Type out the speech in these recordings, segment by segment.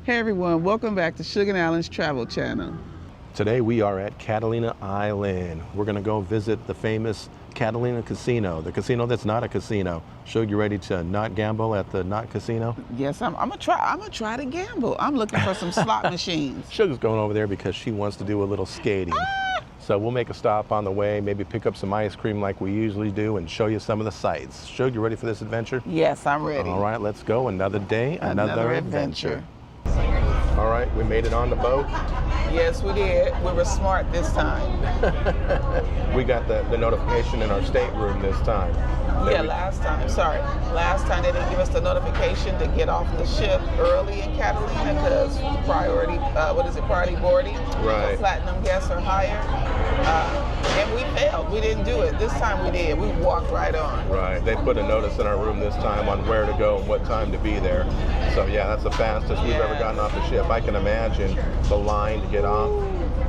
Hey everyone, welcome back to Shug and Alan's Travel Channel. Today we are at Catalina Island. We're gonna go visit the famous Catalina Casino, the casino that's not a casino. Shug, you ready to not gamble at the not casino? Yes, I'm gonna try to gamble. I'm looking for some slot machines. Shug is going over there because she wants to do a little skating. So we'll make a stop on the way, maybe pick up some ice cream like we usually do and show you some of the sights. Shug, you ready for this adventure? Yes, I'm ready. All right, let's go. Another day, another adventure. adventure. All right, we made it on the boat. Yes, we did. We were smart this time. We got the notification in our stateroom this time. Yeah, last time. Sorry. Last time they didn't give us the notification to get off the ship early in Catalina because priority boarding? Right. Platinum guests are higher. And we failed. We didn't do it. This time we did. We walked right on. Right. They put a notice in our room this time on where to go and what time to be there. So yeah, that's the fastest we've ever gotten off the ship. I can imagine the line to get off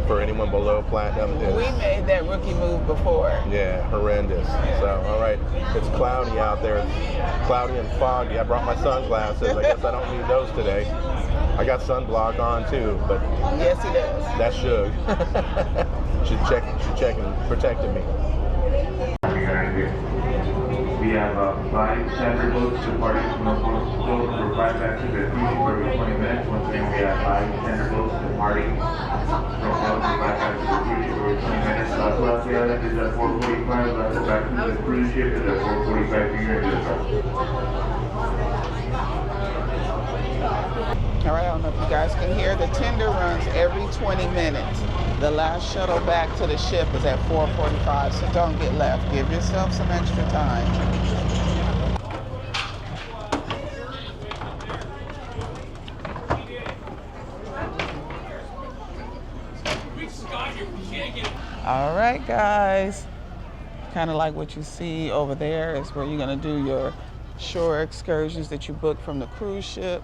for anyone below Platinum is... We made that rookie move before. Yeah, horrendous. So, all right, it's cloudy out there. It's cloudy and foggy. I brought my sunglasses. I guess I don't need those today. I got sunblock on too, but... Yes, he does. That's Shug. She's checking, protecting me. We have 5 charter boats departing from the port for 5 batches at cruising for every 20 minutes. Once again, we have 5 charter boats departing from port for 5 batches at cruising for every 20 minutes. Last island is at 4:45. Last batches at cruise ship is at 4:45 here in All right, I don't know if you guys can hear. The tender runs every 20 minutes. The last shuttle back to the ship is at 4:45, so don't get left. Give yourself some extra time. All right, guys. Kind of like what you see over there is where you're gonna do your shore excursions that you book from the cruise ship.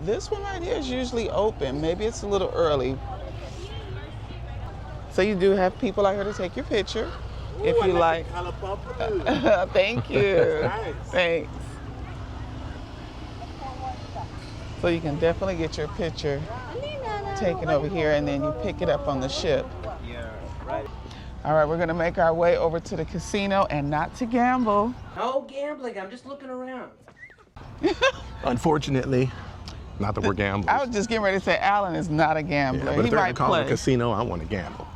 This one right here is usually open. Maybe it's a little early. So you do have people out here to take your picture. Ooh, if you like. Thank you. Nice. Thanks. So you can definitely get your picture taken over here and then you pick it up on the ship. Yeah, right. All right, we're gonna make our way over to the casino and not to gamble. No gambling, I'm just looking around. Unfortunately, not that we're gamblers. I was just getting ready to say Alan is not a gambler. Yeah, but He if they're might gonna call it a play. casino, I want to gamble.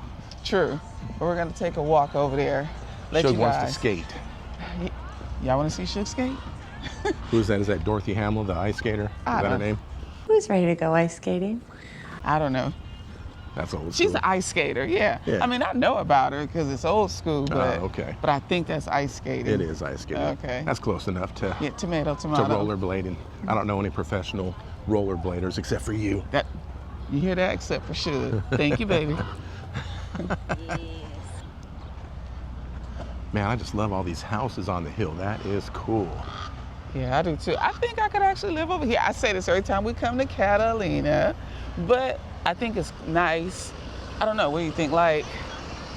True. But we're gonna take a walk over there. Let Shug you wants guys. to skate. Y'all wanna see Shug skate? Who's that? Is that Dorothy Hamill, the ice skater? Is I that her don't- name? Who's ready to go ice skating? I don't know. That's old She's school. an ice skater, yeah. Yeah. I mean, I know about her because it's old school, but okay. but I think that's ice skating. It is ice skating. Okay. That's close enough to Yeah, tomato, tomato. rollerblading. I don't know any professional rollerbladers except for you. That, you hear that? Except for Shug. Thank you, baby. Man, I just love all these houses on the hill. That is cool. Yeah, I do too. I think I could actually live over here. I say this every time we come to Catalina, but I think it's nice. I don't know, what do you think? Like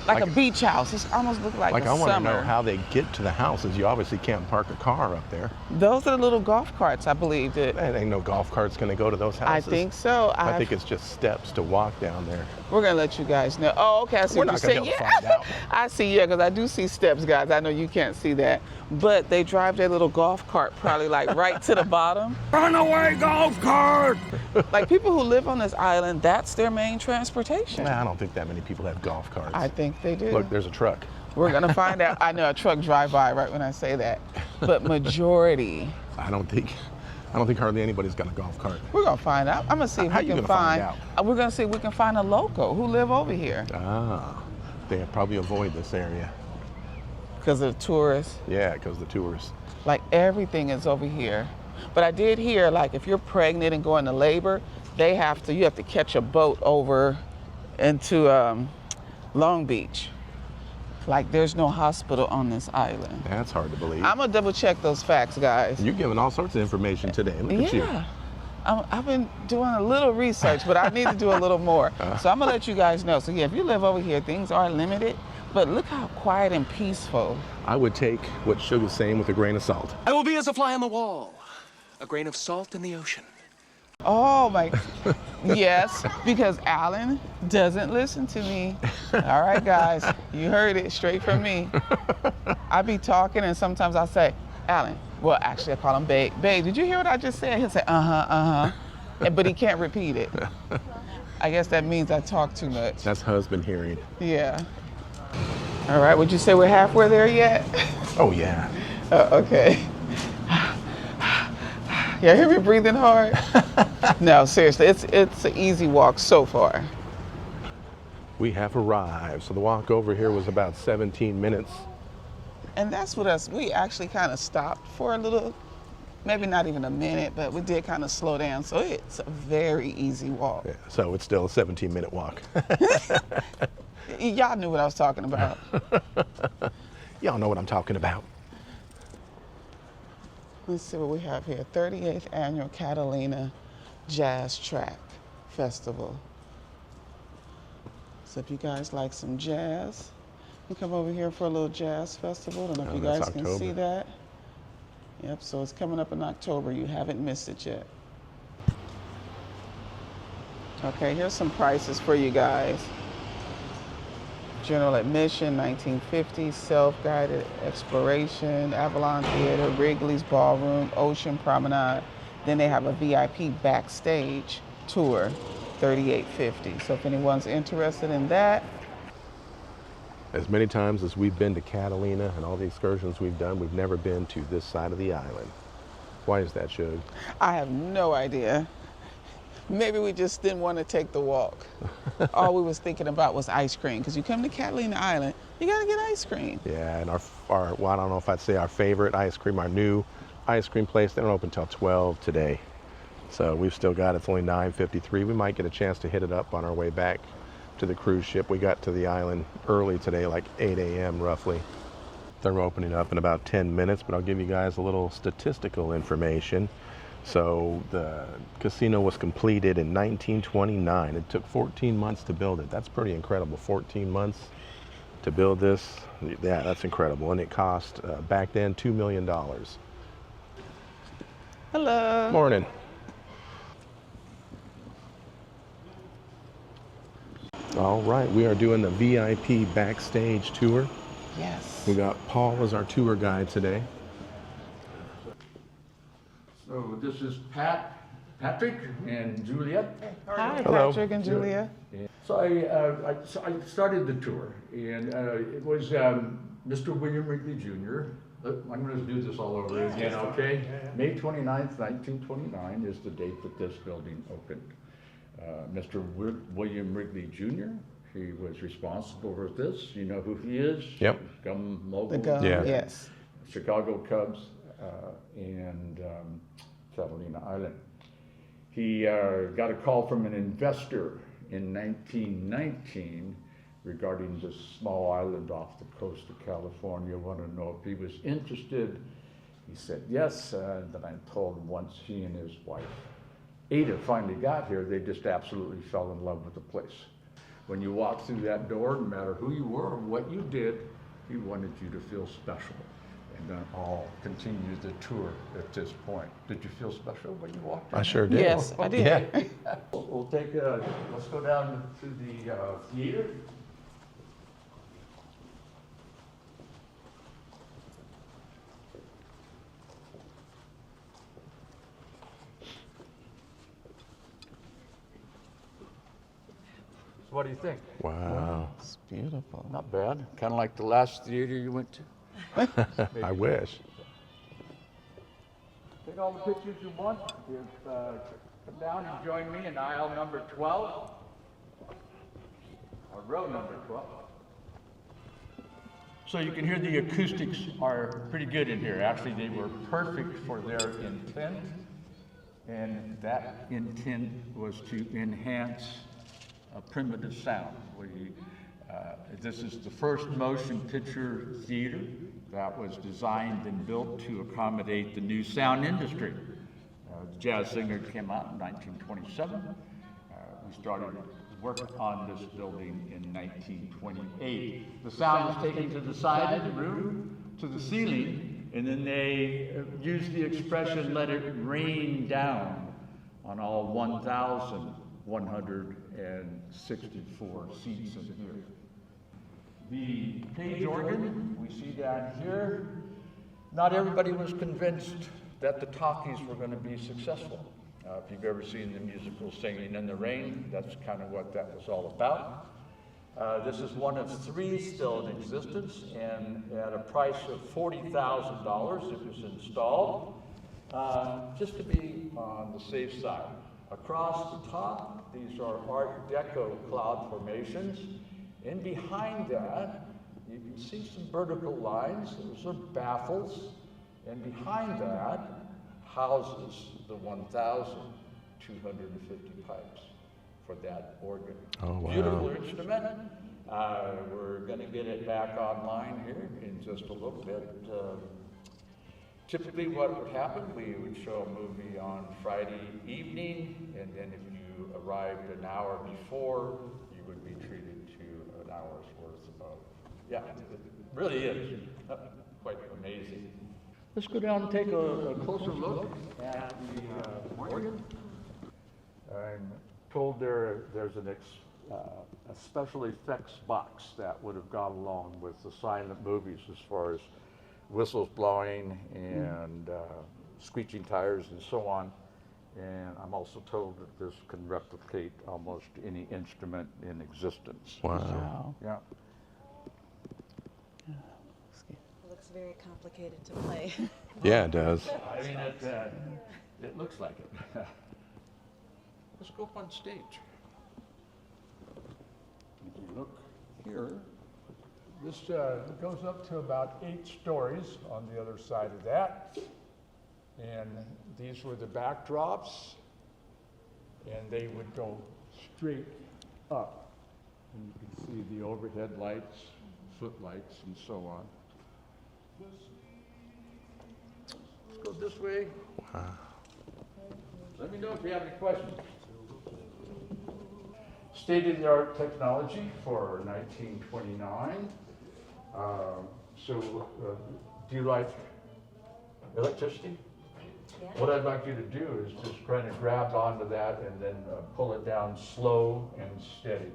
a beach house. It almost looks like Like, a I want to summer. know how they get to the houses. You obviously can't park a car up there. Those are the little golf carts, I believe. That Man, ain't no golf carts going to go to those I houses. think so. I think it's just steps to walk down there. We're gonna let you guys know. Oh, okay, I see We're what not you're gonna saying. be able to find out. I see, yeah, because I do see steps, guys. I know you can't see that. But they drive their little golf cart probably like right to the bottom. Runaway golf cart! Like people who live on this island, that's their main transportation. Nah, I don't think that many people have golf carts. I think they do. Look, there's a truck. We're gonna find out. I know a truck drive by right when I say that. But majority, I don't think hardly anybody's got a golf cart. we're gonna find out. I'm gonna see if How we you can gonna find out? We're gonna see if we can find a local who live over here. Ah, they probably avoid this area. Because of tourists. Yeah, because the tourists. Like everything is over here. But I did hear, like, if you're pregnant and going to labor, you have to catch a boat over into Long Beach. Like, there's no hospital on this island. That's hard to believe. I'm gonna double check those facts, guys. You're giving all sorts of information today. Look at you. Yeah. I've been doing a little research, but I need to do a little more. So I'm gonna let you guys know. So yeah, if you live over here, things are limited, but look how quiet and peaceful. I would take what Shug is saying with a grain of salt. I will be as a fly on the wall, a grain of salt in the ocean. Oh my, yes, because Alan doesn't listen to me. All right, guys, you heard it straight from me. I be talking and sometimes I say, Alan, well, actually I call him Babe. Babe, did you hear what I just said? He'll say, but he can't repeat it. I guess that means I talk too much. That's husband hearing. Yeah. All right, would you say we're halfway there yet? Oh, yeah. Okay. Yeah, hear me breathing hard? No, seriously, it's an easy walk so far. We have arrived. So the walk over here was about 17 minutes. And that's what we actually kind of stopped for a little, maybe not even a minute, but we did kind of slow down. So it's a very easy walk. Yeah, so it's still a 17-minute walk. Y'all knew what I was talking about. Y'all know what I'm talking about. Let's see what we have here. 38th Annual Catalina Jazz Track Festival. So if you guys like some jazz, you come over here for a little jazz festival. I don't know if you guys can see that. Yep, so it's coming up in October. You haven't missed it yet. Okay, here's some prices for you guys. General admission, 1950, self-guided exploration, Avalon Theater, Wrigley's Ballroom, Ocean Promenade. Then they have a VIP backstage tour, $38.50. So if anyone's interested in that. As many times as we've been to Catalina and all the excursions we've done, we've never been to this side of the island. Why is that, Shug? I have no idea. Maybe we just didn't want to take the walk. All we was thinking about was ice cream, because you come to Catalina Island, you gotta get ice cream. Yeah, and our well, I don't know if I'd say our favorite ice cream, our new ice cream place, they don't open until 12 today. So we've still got, it's only 9:53. We might get a chance to hit it up on our way back to the cruise ship. We got to the island early today, like 8 a.m. roughly. They're opening up in about 10 minutes, but I'll give you guys a little statistical information. So the casino was completed in 1929. It took 14 months to build it. That's pretty incredible. 14 months to build this. Yeah, that's incredible. And it cost back then $2 million. Hello. Morning. All right, we are doing the VIP backstage tour. Yes. We got Paul as our tour guide today. So this is Patrick and Juliet. Hi, Hello. Patrick and Julia. So I started the tour, and it was Mr. William Wrigley Jr. I'm going to do this all over again, okay? May 29th, 1929 is the date that this building opened. Mr. William Wrigley Jr., he was responsible for this. You know who he is? Yep. Gum mogul. The gum, Yeah. yes. Chicago Cubs and Catalina Island. He got a call from an investor in 1919 regarding this small island off the coast of California. Wanted to know if he was interested. He said yes, and then I told him once he and his wife Ada finally got here, they just absolutely fell in love with the place. When you walk through that door, no matter who you were or what you did, he wanted you to feel special. And then I'll continue the tour at this point. Did you feel special when you walked in? I sure did. Yes, I did. Yeah. We'll take let's go down to the theater. So what do you think? Wow. It's beautiful. Not bad. Kind of like the last theater you went to. I wish. Take all the pictures you want. Come down and join me in aisle number 12, or row number 12. So you can hear the acoustics are pretty good in here. Actually, they were perfect for their intent, and that intent was to enhance a primitive sound. This is the first motion picture theater that was designed and built to accommodate the new sound industry. The Jazz Singer came out in 1927. We started work on this building in 1928. The sound was taken to the side of the room, to the ceiling, and then they used the expression, let it rain down on all 1,164 seats in here. The page organ we see down here, not everybody was convinced that the talkies were going to be successful. If you've ever seen the musical Singing in the Rain, that's kind of what that was all about. This is one of 3 still in existence, and at a price of $40,000 it was installed, just to be on the safe side. Across the top, these are Art Deco cloud formations, and behind that, you can see some vertical lines. Those are baffles, and behind that houses the 1,250 pipes for that organ. Oh, wow. Beautiful instrument. We're going to get it back online here in just a little bit. Typically what would happen, we would show a movie on Friday evening, and then if you arrived an hour before, you would be treated to an hour's worth of, yeah, it really is quite amazing. Let's go down and take a closer look at the organ. I'm told there's a special effects box that would have gone along with the silent movies as far as whistles blowing and screeching tires and so on. And I'm also told that this can replicate almost any instrument in existence. Wow. Yeah. It looks very complicated to play. Yeah, it does. I mean, it looks like it. Let's go up on stage. If you look here, this goes up to about 8 stories on the other side of that. And these were the backdrops, and they would go straight up. And you can see the overhead lights, footlights, and so on. Let's go this way. Wow. Let me know if you have any questions. State-of-the-art technology for 1929. Do you like electricity? Yeah. What I'd like you to do is just kind of grab onto that and then pull it down slow and steady.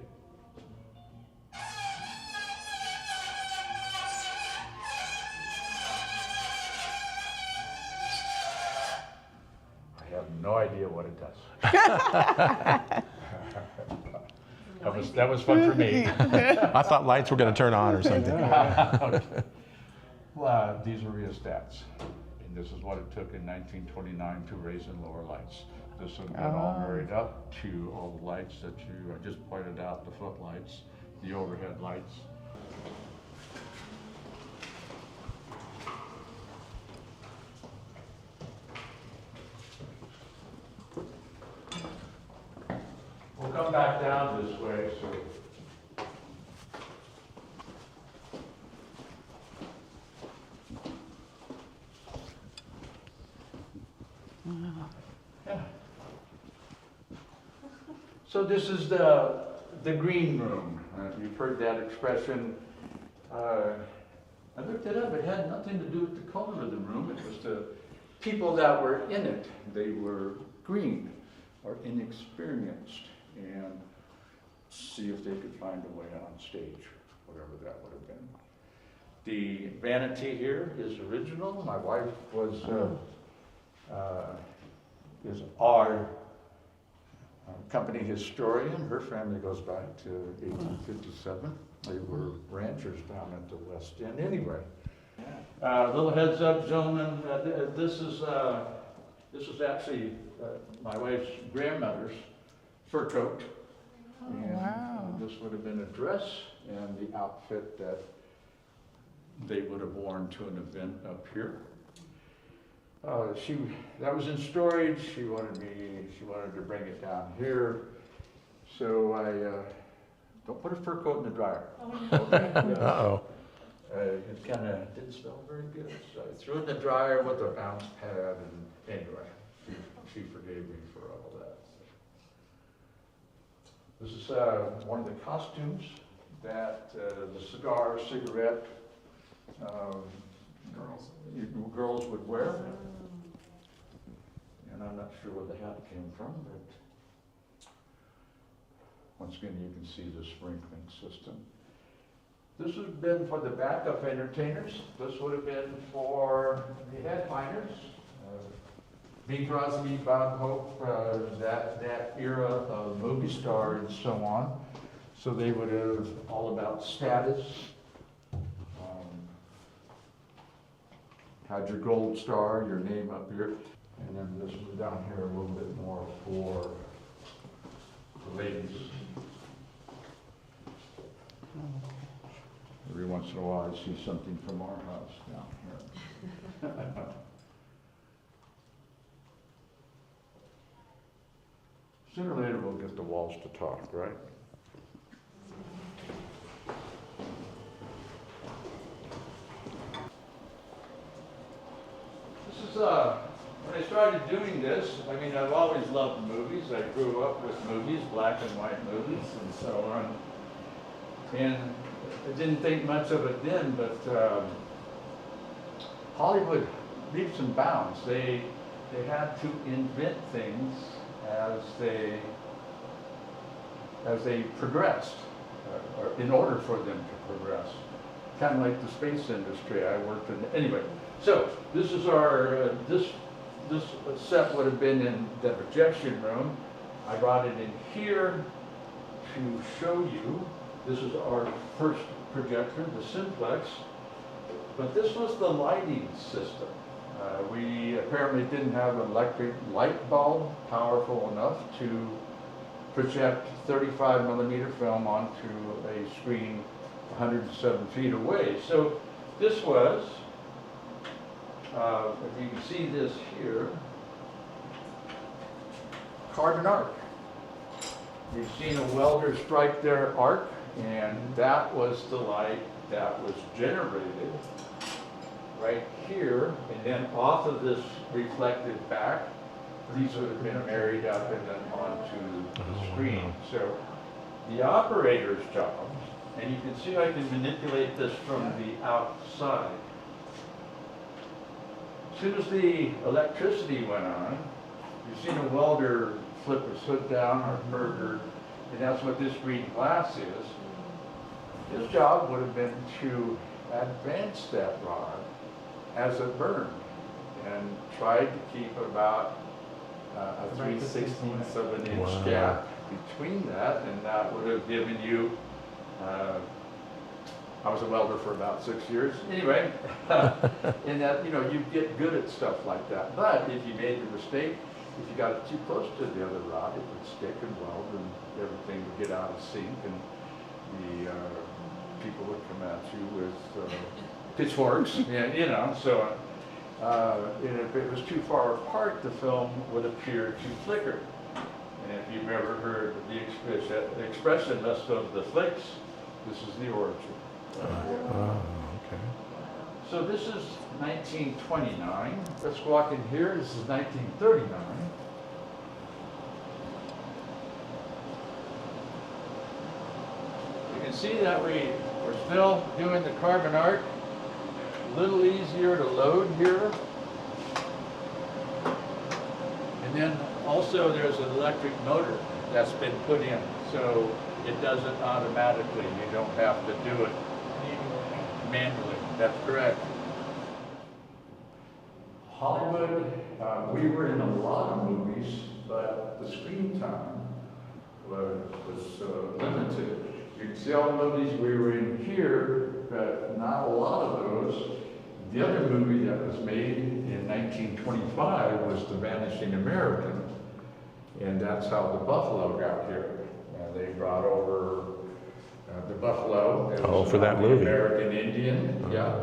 I have no idea what it does. That was fun for me. I thought lights were going to turn on or something. Okay. Well, these are rheostats, and this is what it took in 1929 to raise and lower lights. This one got all married up to all the lights that I just pointed out, the footlights, the overhead lights. We'll come back down this way, so. Yeah. So this is the green room. You've heard that expression. I looked it up. It had nothing to do with the color of the room. It was the people that were in it. They were green or inexperienced, and see if they could find a way on stage, whatever that would have been. The vanity here is original. My wife was is our company historian. Her family goes back to 1857. They were ranchers down at the West End anyway. Little heads up, gentlemen, this is actually my wife's grandmother's fur coat. And wow. This would have been a dress and the outfit that they would have worn to an event up here. That was in storage. She wanted to bring it down here. So I don't put a fur coat in the dryer. Okay? Uh-oh. It kind of didn't smell very good. So I threw it in the dryer with a bounce pad, and anyway, she forgave me for all that. This is one of the costumes that the cigarette girls would wear. and I'm not sure where the hat came from, but once again, you can see the sprinkling system. This would have been for the backup entertainers. This would have been for the headliners. Bing Crosby, Bob Hope, that era of movie star and so on. So they would have all about status. Had your gold star, your name up here. And then this was down here a little bit more for the ladies. Every once in a while I see something from our house down here. Sooner or later we'll get the walls to talk, right? This is when I started doing this, I mean, I've always loved movies. I grew up with movies, black and white movies and so on. And I didn't think much of it then, but Hollywood leaps and bounds. They had to invent things as they progressed, or in order for them to progress. Kind of like the space industry I worked in. Anyway, so this is our, this set would have been in the projection room. I brought it in here to show you. This is our first projector, the Simplex, but this was the lighting system. We apparently didn't have an electric light bulb powerful enough to project 35 millimeter film onto a screen 107 feet away. So this was, if you can see this here, carbon arc. You've seen a welder strike their arc, and that was the light that was generated right here, and then off of this reflected back, these would have been married up and then onto the screen. So the operator's job, and you can see I can manipulate this from the outside. As soon as the electricity went on, you've seen a welder flip his hood down or burger, and that's what this green glass is. His job would have been to advance that rod as it burned and tried to keep about a 3/16 of an inch gap between that, and that would have given you, I was a welder for about 6 years. Anyway, in that, you know, you get good at stuff like that. But if you made a mistake, if you got it too close to the other rod, it would stick and weld and everything would get out of sync, and the people would come at you with pitchforks, and, you know, so and if it was too far apart, the film would appear to flicker. And if you've ever heard the expression, "less of the flicks," this is the origin. Okay. So this is 1929. Let's walk in here. This is 1939. You can see that we're still doing the carbon arc. A little easier to load here. And then also there's an electric motor that's been put in, so it does it automatically. You don't have to do it manually. That's correct. Hollywood, we were in a lot of movies, but the screen time was limited. You can see all the movies we were in here, but not a lot of those. The other movie that was made in 1925 was The Vanishing American, and that's how the buffalo got here. They brought over the buffalo. For that movie. American Indian, yeah.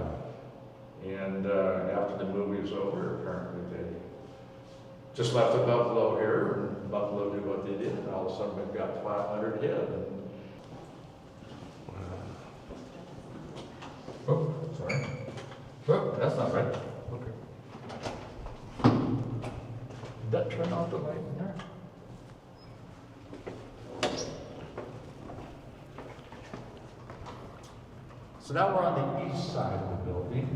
And after the movie was over, apparently they just left the buffalo here, and the buffalo did what they did, and all of a sudden we've got 500 head. Oh, sorry. Oh, that's not right. Okay. Did that turn off the light in there? So now we're on the east side of the building.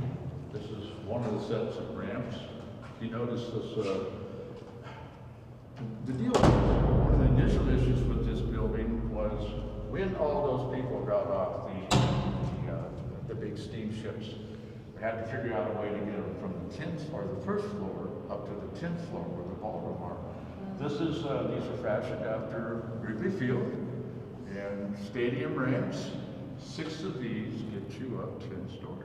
This is one of the sets of ramps. You notice this The deal is, one of the initial issues with this building was when all those people got off the big steamships, we had to figure out a way to get them from the 10th or the first floor up to the 10th floor where the ballroom are. These are fashioned after Wrigley Field and stadium ramps. 6 of these get you up 10 stories.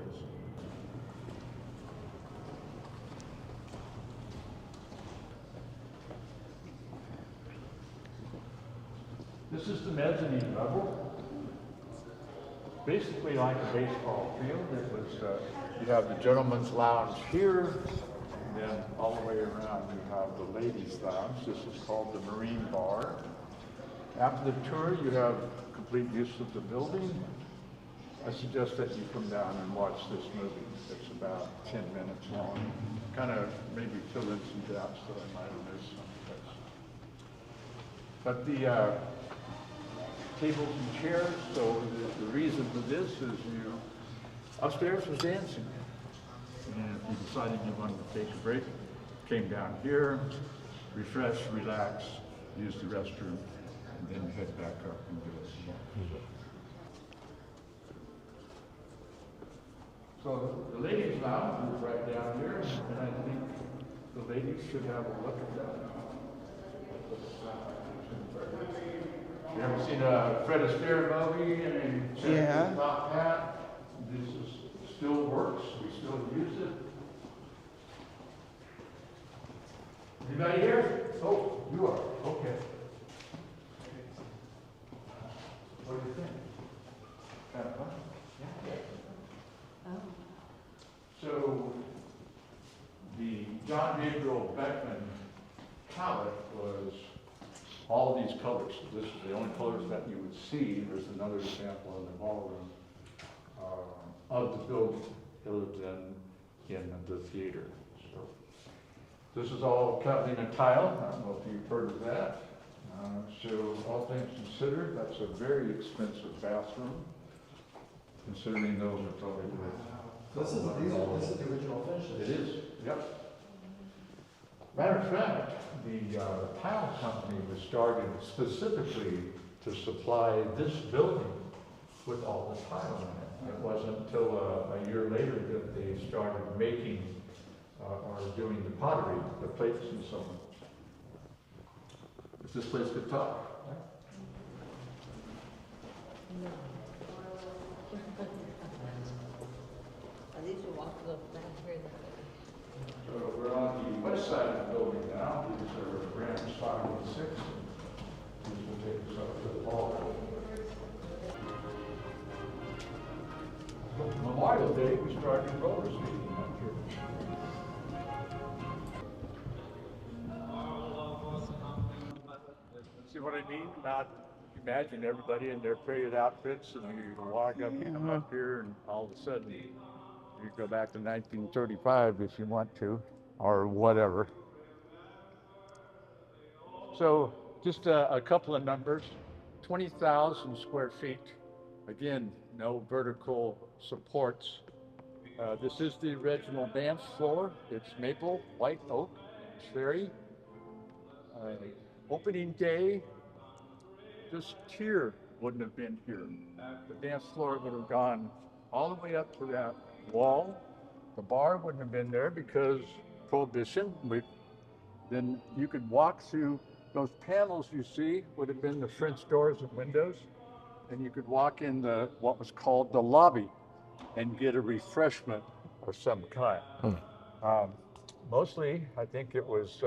This is the mezzanine level. Basically like a baseball field. It was, you have the gentleman's lounge here, and then all the way around you have the ladies' lounge. This is called the Marine Bar. After the tour, you have complete use of the building. I suggest that you come down and watch this movie. It's about 10 minutes long. Kind of maybe fill in some gaps that I might have missed someplace. But the tables and chairs, so the reason for this is upstairs was dancing. And if you decided you wanted to take a break, came down here, refresh, relax, use the restroom, and then head back up and do it some more. So the ladies' lounge is right down here, and I think the ladies should have a look at that. You ever seen a Fred Astaire movie and Yeah. Top Hat? This still works. We still use it. Anybody here? Oh, you are. Okay. What do you think? Kind of fun? Yeah. Oh. So the John Gabriel Beckman palette was all of these colors. This is the only colors that you would see. There's another example in the ballroom of the building other than in the theater. So this is all Catalina tile. I don't know if you've heard of that. So all things considered, that's a very expensive bathroom, considering those are probably This is the original finish. It is, yep. Matter of fact, the tile company was started specifically to supply this building with all the tile in it. It wasn't until a year later that they started making or doing the pottery, the plates and so on. If this place could talk, right? At least you walk a little down here. So we're on the west side of the building now. These are ramps 5 and 6. These will take us up to the ballroom. Memorial Day, we started roller skating up here. See what I mean? About imagine everybody in their period outfits, and you walk up, come up here, and all of a sudden you go back to 1935 if you want to, or whatever. So just a couple of numbers: 20,000 square feet. Again, no vertical supports. This is the original dance floor. It's maple, white oak, cherry. Opening day, this tier wouldn't have been here. The dance floor would have gone all the way up to that wall. The bar wouldn't have been there because Prohibition. Then you could walk through those panels you see would have been the French doors and windows, and you could walk in what was called the lobby and get a refreshment of some kind. Mostly, I think it was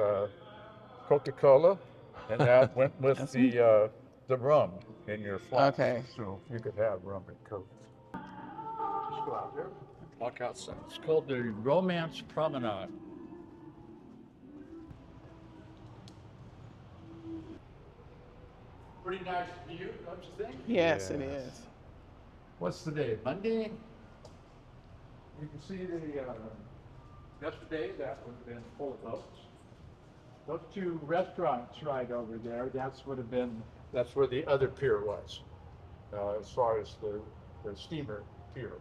Coca-Cola, and that went with the rum in your flask. Okay. So you could have rum and Coke. Just go out there, walk outside. It's called the Romance Promenade. Pretty nice view, don't you think? Yes, it is. What's the day? Monday? You can see yesterday that would have been full of boats. Those 2 restaurants right over there, that's where the other pier was, as far as the steamer pier.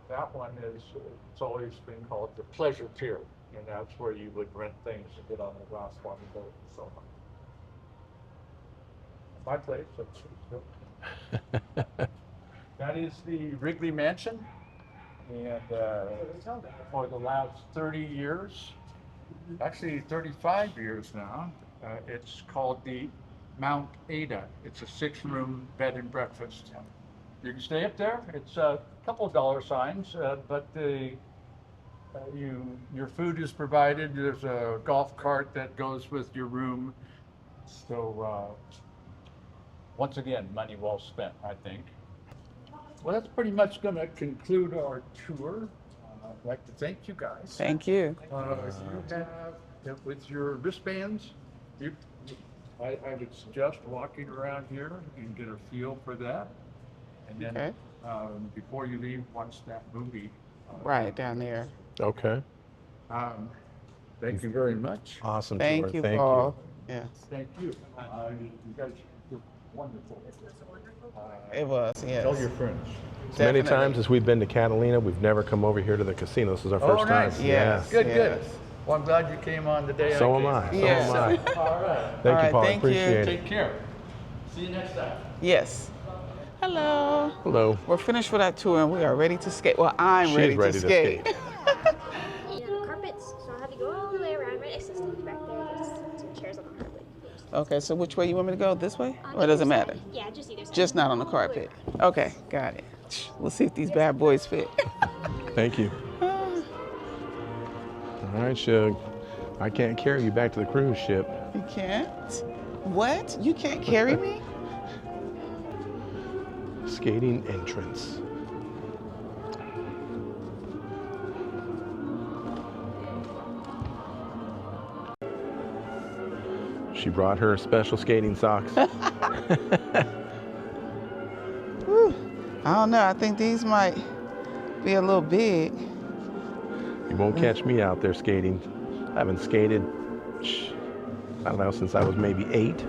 That one it's always been called the Pleasure Pier. and that's where you would rent things to get on the glass bottom boat and so on. My place, that is the Wrigley Mansion, and for the last 30 years, actually 35 years now, it's called the Mount Ada. It's a 6-room bed and breakfast. You can stay up there. It's a couple of dollar signs, but your food is provided. There's a golf cart that goes with your room. So once again, money well spent, I think. Well, that's pretty much going to conclude our tour. I'd like to thank you guys. Thank you. You have, with your wristbands, I would suggest walking around here and get a feel for that. And then Okay. Before you leave, watch that movie. Right down there. Okay. Thank you very much. Awesome Thank tour. you, Thank Paul. Yes, Thank you. You guys were wonderful. it was. Yes. Tell your friends. As many Definitely. times as we've been to Catalina, we've never come over here to the casino. This is our first time. Nice. Yes. Good, good. Yes. Well, I'm glad you came on the day. So I am came. I. So Yes. am I. All right. Thank you, right, Paul. thank you. Appreciate it. Take care. See you next time. Yes. Hello. Hello. We're finished with our tour and we are ready to skate. Well, I'm She's ready ready to to skate. skate. And carpets, so I'll have you go all the way around right next to the stage back there. There's some chairs on the carpet. Okay, so which way you want me to go? This way? Or does it Either matter? side. Yeah, just either side. Just not on the All way carpet. around. Okay, got it. We'll see if these bad boys fit. Thank you. All right, Shug. I can't carry you back to the cruise ship. You can't? What? You can't carry me? Skating entrance. She brought her special skating socks. Whew. I don't know. I think these might be a little big. You won't catch me out there skating. I haven't skated, I don't know, since I was maybe 8.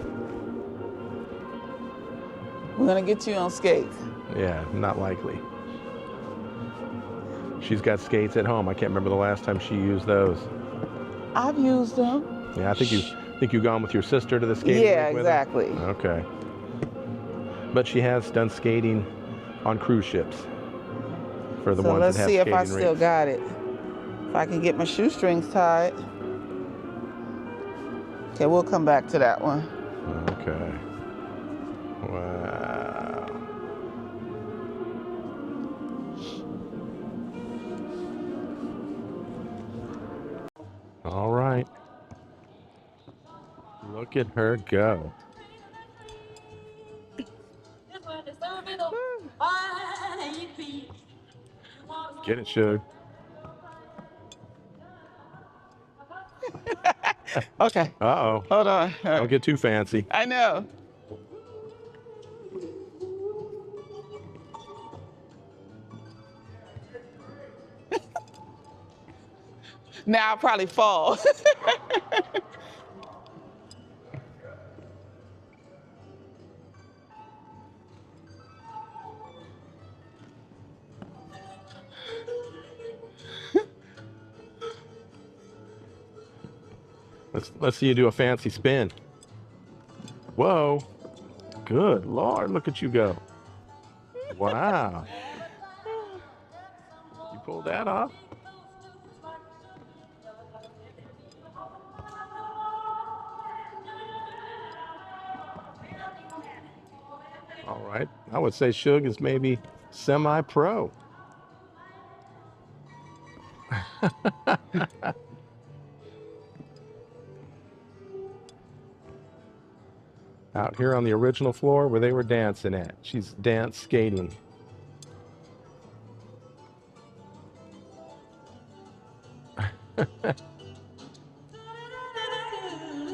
We're gonna get you on skates. Yeah, not likely. She's got skates at home. I can't remember the last time she used those. I've used them. Yeah, I think you've gone with your sister to the skating Yeah, rink with her? exactly. Okay. But she has done skating on cruise ships for the So ones let's that have see if skating I still rinks. got it. If I can get my shoestrings tied. Okay, we'll come back to that one. Okay. Wow. All right. Look at her go. Get it, Shug. Okay, Uh-oh. hold on. Don't get too fancy. I know. Now I'll probably fall. Let's see you do a fancy spin. Whoa. Good Lord, look at you go. Wow. You pulled that off? All right. I would say Shug is maybe semi-pro. Out here on the original floor where they were dancing at. She's dance skating.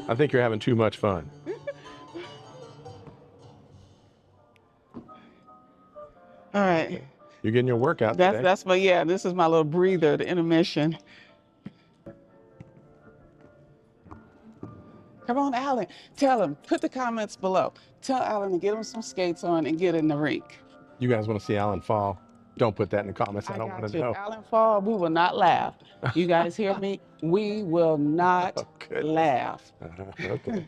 I think you're having too much fun. All right. You're getting your workout today. That's my, yeah, this is my little breather, the intermission. Come on, Alan. Tell him, put the comments below. Tell Alan to get him some skates on and get in the rink. You guys want to see Alan fall? Don't put that in the comments. I don't got want to you. know. Alan Fall, we will not laugh. You guys hear me? We will not laugh. Okay.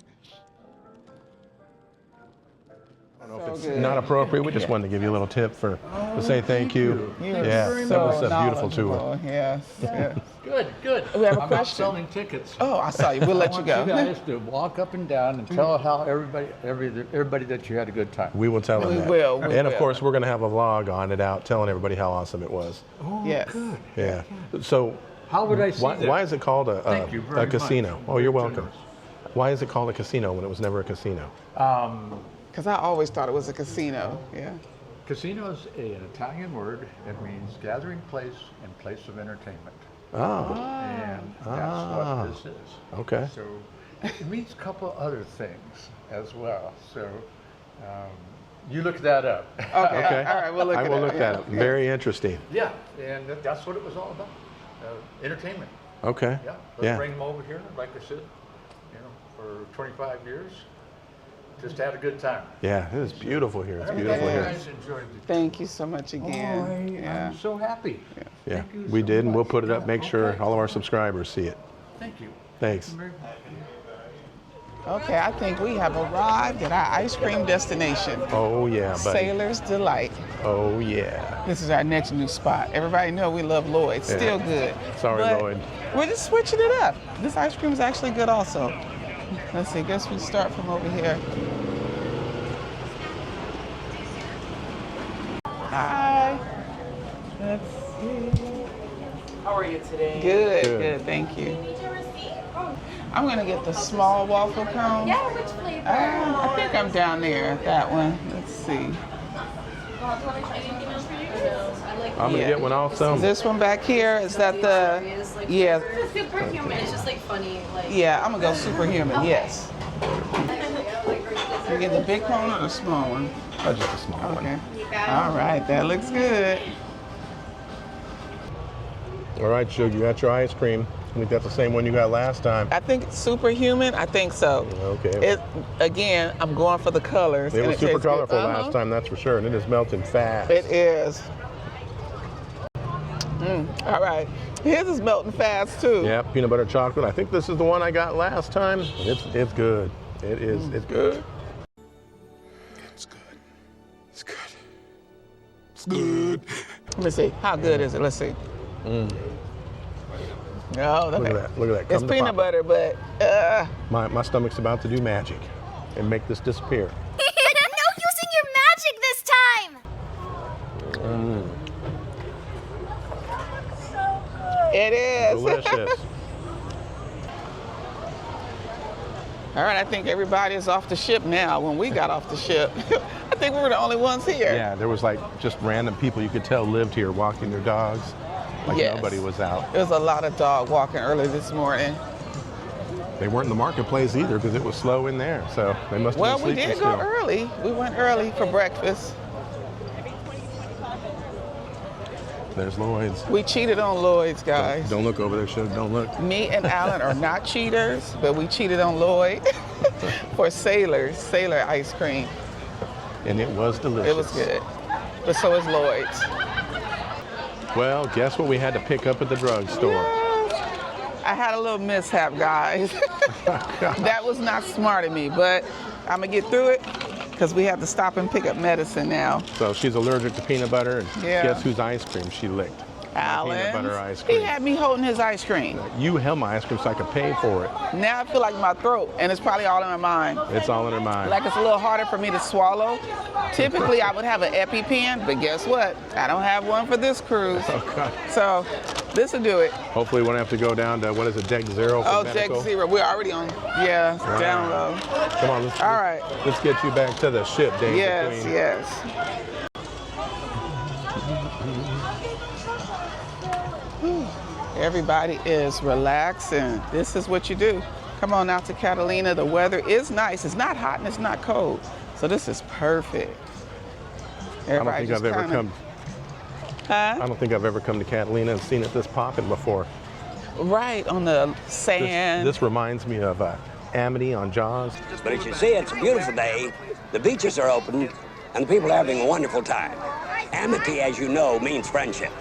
I don't know if So it's good. not appropriate. We just wanted to give you a little tip to say thank you. You're Yeah, so that was a beautiful tour. knowledgeable. Yes. yes. Good, good. We have a I'm question. not selling tickets. Oh, I saw you. We'll let you go. I want you guys to walk up and down and tell how everybody that you had a good time. We will tell them We that. will, we and of will. course, we're going to have a vlog on it out telling everybody how awesome it was. Oh, Yes. good. Yeah. So How would I see that? why is it called Thank you a very casino? much. Oh, you're Very welcome. Why is it called a casino when it was never a casino? Because I always thought it was a casino. Yeah. Casino is an Italian word. It means gathering place and place of entertainment. Oh, And that's what this is. okay. So it means a couple other things as well. So you look that up. Okay. Okay. All right. We'll look I at will it. look that up. Very interesting. Yeah, and that's what it was all about. Entertainment. Okay. Yeah. Let's Yeah. bring them over here, like I said, for 25 years. Just had a good time. Yeah, it is beautiful here. It's beautiful You here. guys enjoyed the Thank you so much again. Yeah. I'm so happy. Yeah, Thank you we so did, and we'll much. put it up, make sure Okay. all of our subscribers see it. Thank you. Thanks. Very much. Okay. I think we have arrived at our ice cream destination. Oh, yeah, buddy. Sailor's Delight. Oh, yeah. This is our next new spot. Everybody know we love Lloyd's. Yeah. Still good. Sorry, But Lloyd. We're just switching it up. This ice cream is actually good also. Let's see. Guess we start from over here. Hi. Let's see. How are you today? Good, Good. good. Thank you. I'm gonna get the small waffle cone. Yeah, which flavor? I think I'm down there at that one. Let's see. I'm gonna Yeah. get one also. This one back here, is that the, yeah, Superhuman. It's just like funny, like. yeah, I'm gonna go superhuman, yes. You get the big cone or the small one? Oh, just a small one. Okay. All right, that looks good. All right, Shug, you got your ice cream. I think that's the same one you got last time. I think it's superhuman, I think so. Okay. It, again, I'm going for the colors. It and was super tastes good. colorful Uh-huh. last time, that's for sure, and it is melting fast. It is. All right. His is melting fast too. Yeah, peanut butter chocolate. I think this is the one I got last time. It's good. It is. It's good. It's good. It's good. It's good. Let me see. How good is it? Let's see. Oh, Look at that. Look at that. It's Come to peanut Papa. butter, but My stomach's about to do magic and make this disappear. No using your magic this time! it is. Delicious. All right, I think everybody is off the ship now. When we got off the ship, I think we were the only ones here. Yeah, there was like just random people you could tell lived here walking their dogs. Like Yes. nobody was out. There was a lot of dog walking early this morning. They weren't in the marketplace either because it was slow in there. So they must have Well, been we sleeping did go still. early. We went early for breakfast. There's Lloyd's. We cheated on Lloyd's, guys. Don't look over there, Shug. Don't look. Me and Alan are not cheaters, but we cheated on Lloyd for Sailor ice cream. And it was delicious. It was good. But so is Lloyd's. Well, guess what we had to pick up at the drugstore? I had a little mishap, guys. That was not smart of me, but I'm gonna get through it because we have to stop and pick up medicine now. So she's allergic to peanut butter, and Yeah. guess whose ice cream she licked? Alan, Peanut butter ice he cream. had me holding his ice cream. You held my ice cream so I could pay for it. Now I feel like my throat, and it's probably all in my mind. It's all in her mind. Like it's a little harder for me to swallow. Typically, I would have an EpiPen, but guess what? I don't have one for this cruise. Okay. So this will do it. Hopefully we won't have to go down to, what is it, deck 0 for Oh, medical? deck 0. We're already on. Yeah, down low. Come on, let's, All right. let's get you back to the ship, Danger Yes, Queen. yes. Everybody is relaxing. This is what you do. Come on out to Catalina. The weather is nice. It's not hot and it's not cold. So this is perfect. I don't think just I've ever kinda- come. Huh? I don't think I've ever come to Catalina and seen it this popping before. Right on the sand. This reminds me of Amity on Jaws. But as you see, it's a beautiful day. The beaches are open, and the people are having a wonderful time. Amity, as you know, means friendship.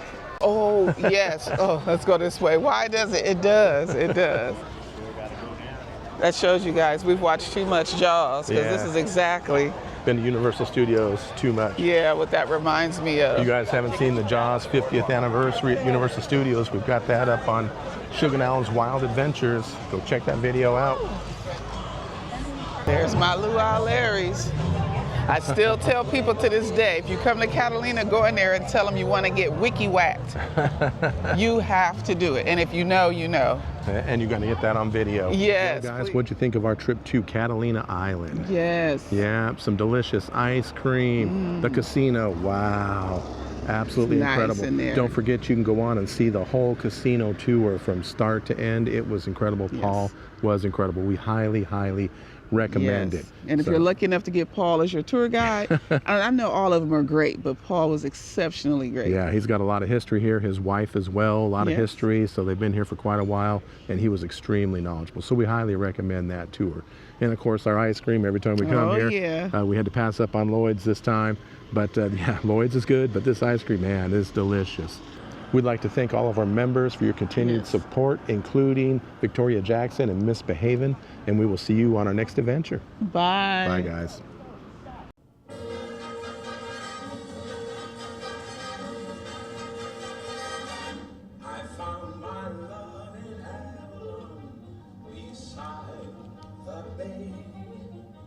Oh, yes. Oh, let's go this way. Why does it? It does. It does. That shows you guys we've watched too much Jaws, because this is exactly. Been to Universal Studios too much. Yeah, what that reminds me of. You guys haven't seen the Jaws 50th anniversary at Universal Studios. We've got that up on Shug and Alan's Wild Adventures. Go check that video out. There's my luau Larry's. I still tell people to this day, if you come to Catalina, go in there and tell them you want to get wiki whacked. You have to do it. And if you know, you know. And you're going to get that on video. Yes. Well, guys, what'd you think of our trip to Catalina Island? Yes. Yeah, some delicious ice cream. The casino, wow. Absolutely It's nice incredible. in there. Don't forget, you can go on and see the whole casino tour from start to end. It was incredible. Yes. Paul was incredible. We highly, highly recommend it. And if you're lucky enough to get Paul as your tour guide, I know all of them are great, but Paul was exceptionally great. Yeah, he's got a lot of history here. His wife as well, a lot of history. So they've been here for quite a while, and he was extremely knowledgeable. So we highly recommend that tour. And of course, our ice cream every time we come here. We had to pass up on Lloyd's this time, but yeah, Lloyd's is good, but this ice cream, man, is delicious. We'd like to thank all of our members for your continued support, including Victoria Jackson and Misbehavin', and we will see you on our next adventure. Bye. Bye, guys.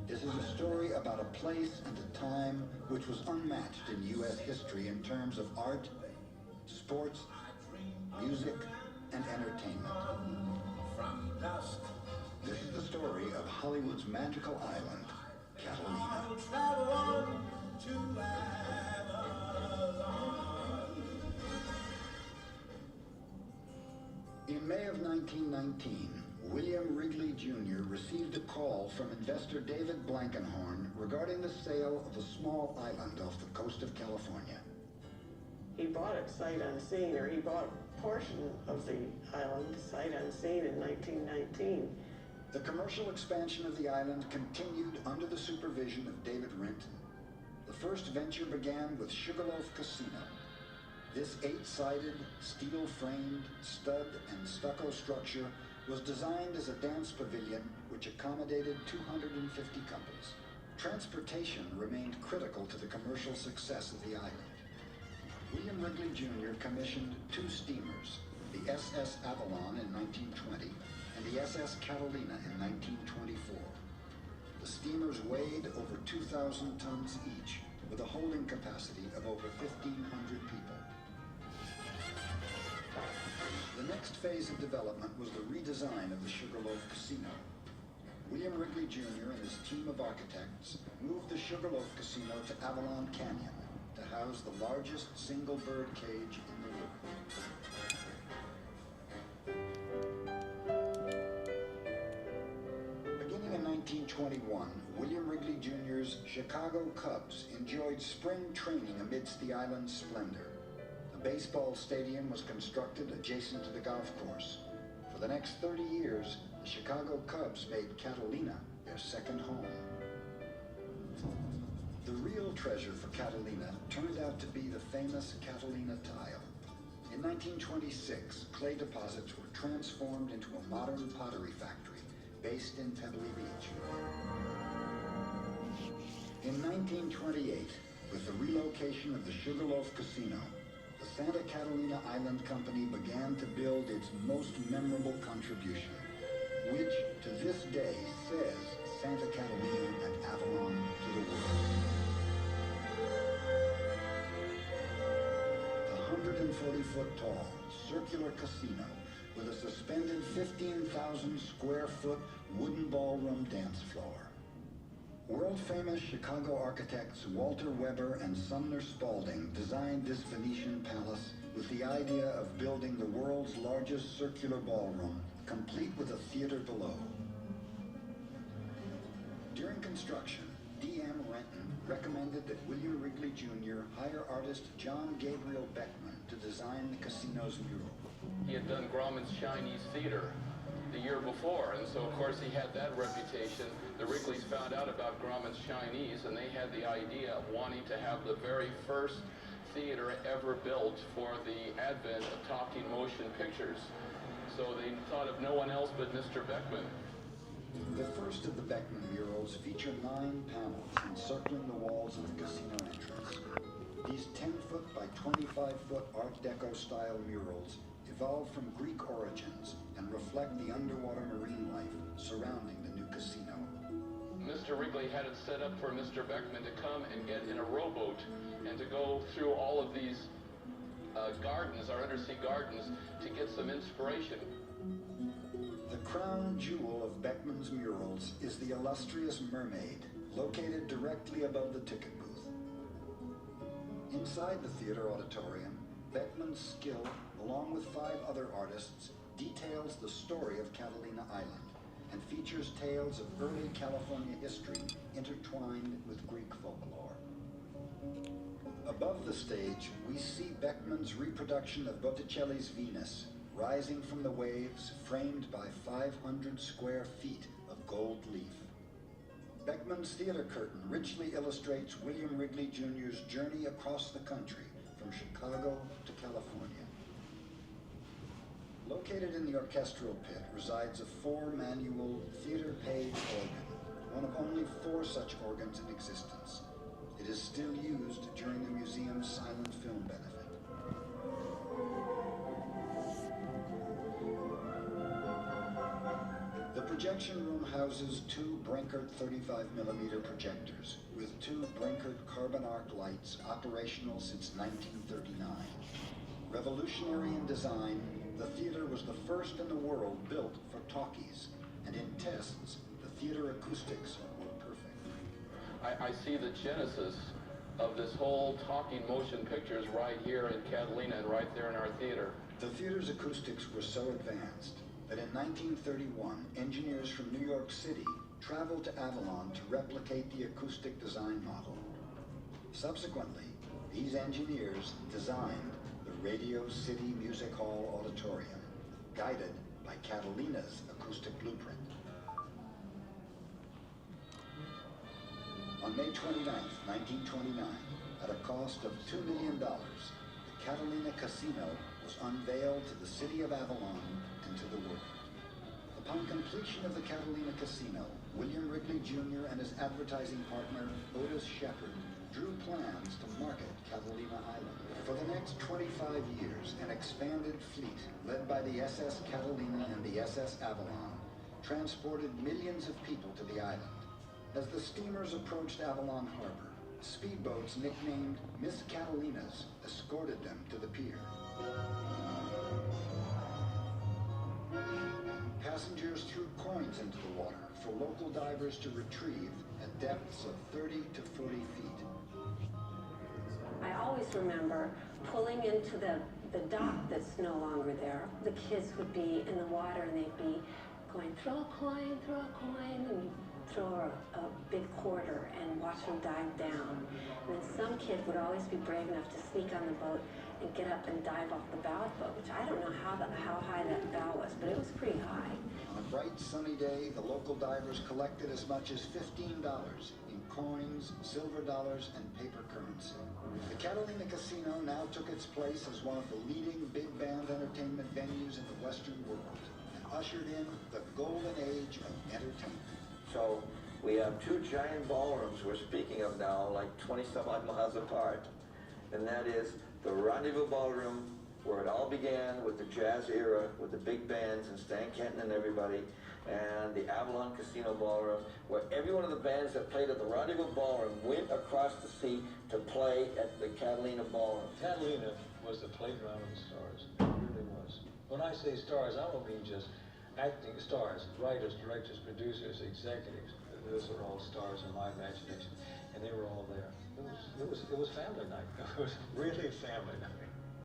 This is a story about a place and a time which was unmatched in U.S. history in terms of art, sports, music, and entertainment. This is the story of Hollywood's magical island, Catalina. In May of 1919, William Wrigley Jr. received a call from investor David Blankenhorn regarding the sale of a small island off the coast of California. He bought it sight unseen, or he bought a portion of the island sight unseen in 1919. The commercial expansion of the island continued under the supervision of David Renton. The first venture began with Sugarloaf Casino. This 8-sided, steel-framed, stud and stucco structure was designed as a dance pavilion which accommodated 250 couples. Transportation remained critical to the commercial success of the island. William Wrigley Jr. commissioned 2 steamers, the SS Avalon in 1920 and the SS Catalina in 1924. The steamers weighed over 2,000 tons each, with a holding capacity of over 1,500 people. The next phase of development was the redesign of the Sugarloaf Casino. William Wrigley Jr. and his team of architects moved the Sugarloaf Casino to Avalon Canyon to house the largest single bird cage in the world. Beginning in 1921, William Wrigley Jr.'s Chicago Cubs enjoyed spring training amidst the island's splendor. A baseball stadium was constructed adjacent to the golf course. For the next 30 years, the Chicago Cubs made Catalina their second home. The real treasure for Catalina turned out to be the famous Catalina tile. In 1926, clay deposits were transformed into a modern pottery factory based in Pebbly Beach. In 1928, with the relocation of the Sugarloaf Casino, the Santa Catalina Island Company began to build its most memorable contribution, which to this day says Santa Catalina and Avalon to the world. The 140-foot tall, circular casino with a suspended 15,000 square foot wooden ballroom dance floor. World-famous Chicago architects Walter Weber and Sumner Spalding designed this Venetian palace with the idea of building the world's largest circular ballroom, complete with a theater below. During construction, D.M. Renton recommended that William Wrigley Jr. hire artist John Gabriel Beckman to design the casino's mural. He had done Grauman's Chinese Theater the year before, and so of course he had that reputation. The Wrigleys found out about Grauman's Chinese, and they had the idea of wanting to have the very first theater ever built for the advent of talking motion pictures. So they thought of no one else but Mr. Beckman. The first of the Beckman murals feature 9 panels encircling the walls of the casino entrance. These 10-foot by 25-foot Art Deco style murals evolved from Greek origins and reflect the underwater marine life surrounding the new casino. Mr. Wrigley had it set up for Mr. Beckman to come and get in a rowboat and to go through all of these gardens, our undersea gardens, to get some inspiration. The crown jewel of Beckman's murals is the illustrious mermaid, located directly above the ticket booth. Inside the theater auditorium, Beckman's skill, along with 5 other artists, details the story of Catalina Island and features tales of early California history intertwined with Greek folklore. Above the stage, we see Beckman's reproduction of Botticelli's Venus, rising from the waves, framed by 500 square feet of gold leaf. Beckman's theater curtain richly illustrates William Wrigley Jr.'s journey across the country from Chicago to California. Located in the orchestral pit resides a 4-manual theater page organ, one of only 4 such organs in existence. It is still used during the museum's silent film benefit. The projection room houses 2 Brinkert 35mm projectors with 2 Brinkert carbon arc lights operational since 1939. Revolutionary in design, the theater was the first in the world built for talkies, and in tests, the theater acoustics were perfect. I see the genesis of this whole talking motion pictures right here in Catalina and right there in our theater. The theater's acoustics were so advanced that in 1931, engineers from New York City traveled to Avalon to replicate the acoustic design model. Subsequently, these engineers designed the Radio City Music Hall Auditorium, guided by Catalina's acoustic blueprint. On May 29, 1929, at a cost of $2 million, the Catalina Casino was unveiled to the city of Avalon and to the world. Upon completion of the Catalina Casino, William Wrigley Jr. and his advertising partner, Otis Shepard, drew plans to market Catalina Island. For the next 25 years, an expanded fleet led by the SS Catalina and the SS Avalon transported millions of people to the island. As the steamers approached Avalon Harbor, speedboats nicknamed Miss Catalinas escorted them to the pier. Passengers threw coins into the water for local divers to retrieve at depths of 30 to 40 feet. I always remember pulling into the dock that's no longer there. The kids would be in the water and they'd be going, throw a coin, and throw a big quarter and watch them dive down. And then some kid would always be brave enough to sneak on the boat and get up and dive off the bow of the boat, which I don't know how high that bow was, but it was pretty high. On a bright sunny day, the local divers collected as much as $15 in coins, silver dollars, and paper currency. The Catalina Casino now took its place as one of the leading big band entertainment venues in the Western world and ushered in the golden age of entertainment. So we have 2 giant ballrooms we're speaking of now, like 20-some-odd miles apart, and that is the Rendezvous Ballroom, where it all began with the jazz era, with the big bands and Stan Kenton and everybody, and the Avalon Casino Ballroom, where every one of the bands that played at the Rendezvous Ballroom went across the sea to play at the Catalina Ballroom. Catalina was the playground of the stars. It really was. When I say stars, I don't mean just acting stars, writers, directors, producers, executives. Those are all stars in my imagination, and they were all there. It was family night. It was really family night.